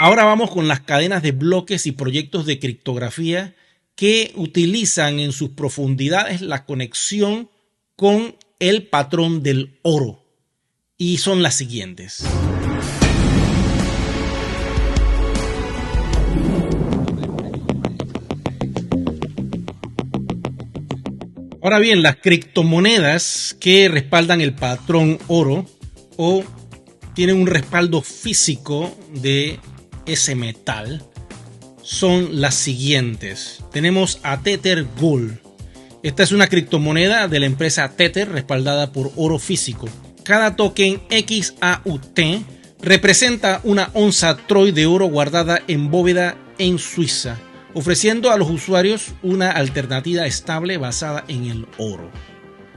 Ahora vamos con las cadenas de bloques y proyectos de criptografía que utilizan en sus profundidades la conexión con el patrón del oro. Y son las siguientes. Ahora bien, las criptomonedas que respaldan el patrón oro o tienen un respaldo físico de ese metal son las siguientes. Tenemos a Tether Gold. Esta es una criptomoneda de la empresa Tether respaldada por oro físico. Cada token XAUT representa una onza troy de oro guardada en bóveda en Suiza, ofreciendo a los usuarios una alternativa estable basada en el oro.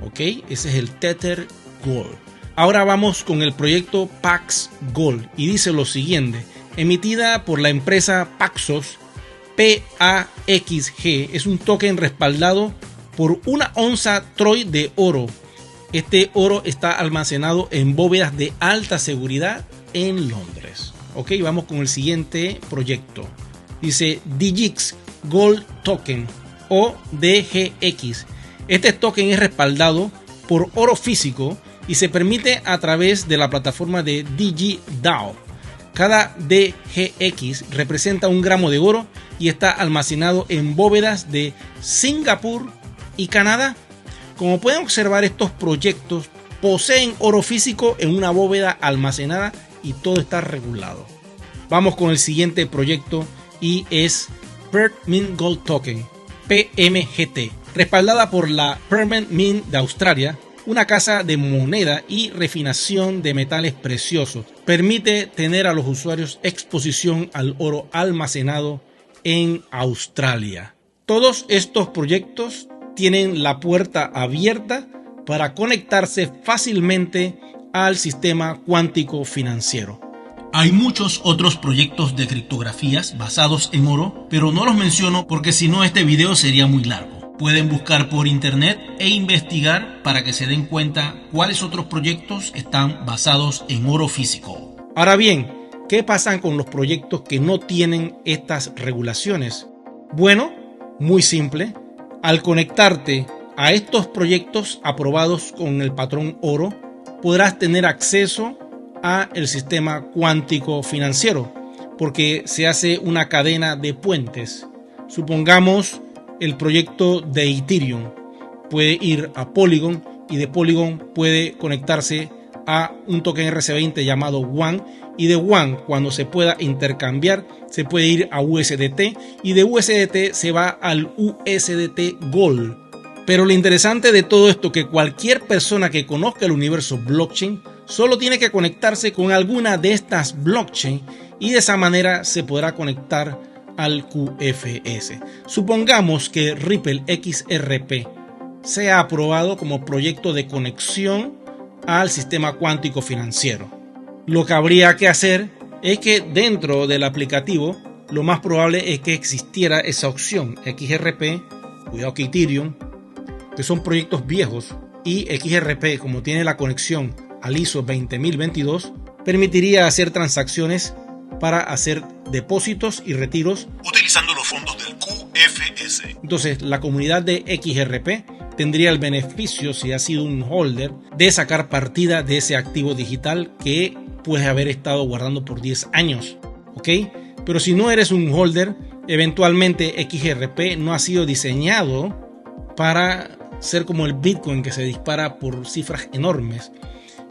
¿Ok? Ese es el Tether Gold. Ahora vamos con el proyecto Pax Gold y dice lo siguiente. Emitida por la empresa Paxos, PAXG, es un token respaldado por una onza troy de oro. Este oro está almacenado en bóvedas de alta seguridad en Londres. Ok, vamos con el siguiente proyecto. Dice Digix Gold Token o DGX. Este token es respaldado por oro físico y se permite a través de la plataforma de DigiDAO. Cada DGX representa 1 gramo de oro y está almacenado en bóvedas de Singapur y Canadá. Como pueden observar, estos proyectos poseen oro físico en una bóveda almacenada y todo está regulado. Vamos con el siguiente proyecto y es Perth Mint Gold Token, PMGT, respaldada por la Permanent Mint de Australia, una casa de moneda y refinación de metales preciosos. Permite tener a los usuarios exposición al oro almacenado en Australia. Todos estos proyectos tienen la puerta abierta para conectarse fácilmente al sistema cuántico financiero. Hay muchos otros proyectos de criptografías basados en oro, pero no los menciono porque si no este video sería muy largo. Pueden buscar por internet e investigar para que se den cuenta cuáles otros proyectos están basados en oro físico. Ahora bien, ¿qué pasa con los proyectos que no tienen estas regulaciones? Bueno, muy simple. Al conectarte a estos proyectos aprobados con el patrón oro, podrás tener acceso a el sistema cuántico financiero, porque se hace una cadena de puentes. Supongamos el proyecto de Ethereum puede ir a Polygon y de Polygon puede conectarse a un token RC20 llamado WAN, y de WAN, cuando se pueda intercambiar, se puede ir a USDT y de USDT se va al USDT Gold. Pero lo interesante de todo esto es que cualquier persona que conozca el universo blockchain solo tiene que conectarse con alguna de estas blockchain y de esa manera se podrá conectar al QFS. Supongamos que Ripple XRP sea aprobado como proyecto de conexión al sistema cuántico financiero. Lo que habría que hacer es que dentro del aplicativo lo más probable es que existiera esa opción XRP, cuidado que Ethereum, que son proyectos viejos, y XRP, como tiene la conexión al ISO 20022, permitiría hacer transacciones para hacer depósitos y retiros utilizando los fondos del QFS. Entonces, la comunidad de XRP tendría el beneficio, si ha sido un holder, de sacar partida de ese activo digital que puedes haber estado guardando por 10 años. ¿Ok? Pero si no eres un holder, eventualmente XRP no ha sido diseñado para ser como el Bitcoin, que se dispara por cifras enormes.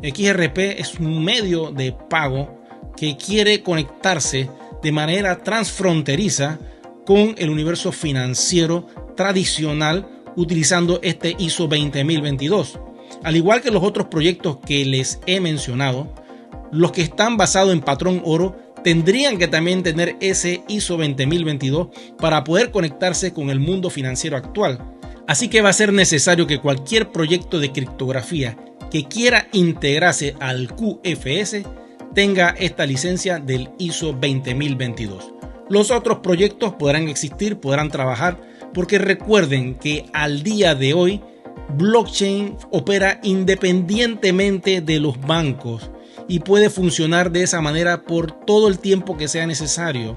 XRP es un medio de pago que quiere conectarse de manera transfronteriza con el universo financiero tradicional utilizando este ISO 20022. Al igual que los otros proyectos que les he mencionado, los que están basados en patrón oro tendrían que también tener ese ISO 20022 para poder conectarse con el mundo financiero actual. Así que va a ser necesario que cualquier proyecto de criptografía que quiera integrarse al QFS tenga esta licencia del ISO 20022. Los otros proyectos podrán existir, podrán trabajar, porque recuerden que al día de hoy blockchain opera independientemente de los bancos y puede funcionar de esa manera por todo el tiempo que sea necesario,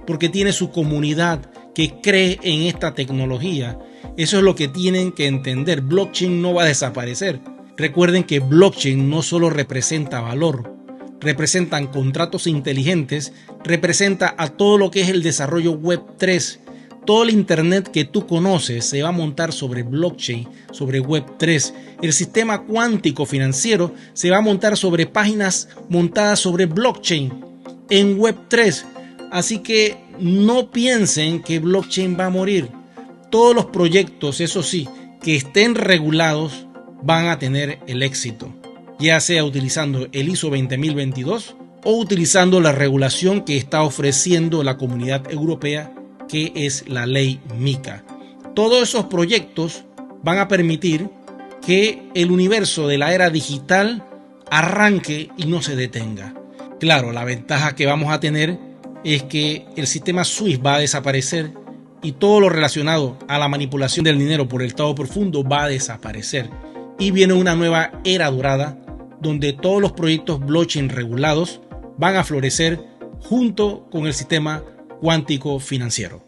porque tiene su comunidad que cree en esta tecnología. Eso es lo que tienen que entender. Blockchain no va a desaparecer. Recuerden que blockchain no solo representa valor, representan contratos inteligentes, representa a todo lo que es el desarrollo web 3. Todo el internet que tú conoces se va a montar sobre blockchain, sobre web 3. El sistema cuántico financiero se va a montar sobre páginas montadas sobre blockchain en web 3. Así que no piensen que blockchain va a morir. Todos los proyectos, eso sí, que estén regulados van a tener el éxito, ya sea utilizando el ISO 20022 o utilizando la regulación que está ofreciendo la Comunidad Europea, que es la ley MiCA. Todos esos proyectos van a permitir que el universo de la era digital arranque y no se detenga. Claro, la ventaja que vamos a tener es que el sistema SWIFT va a desaparecer y todo lo relacionado a la manipulación del dinero por el Estado profundo va a desaparecer. Y viene una nueva era dorada donde todos los proyectos blockchain regulados van a florecer junto con el sistema cuántico financiero.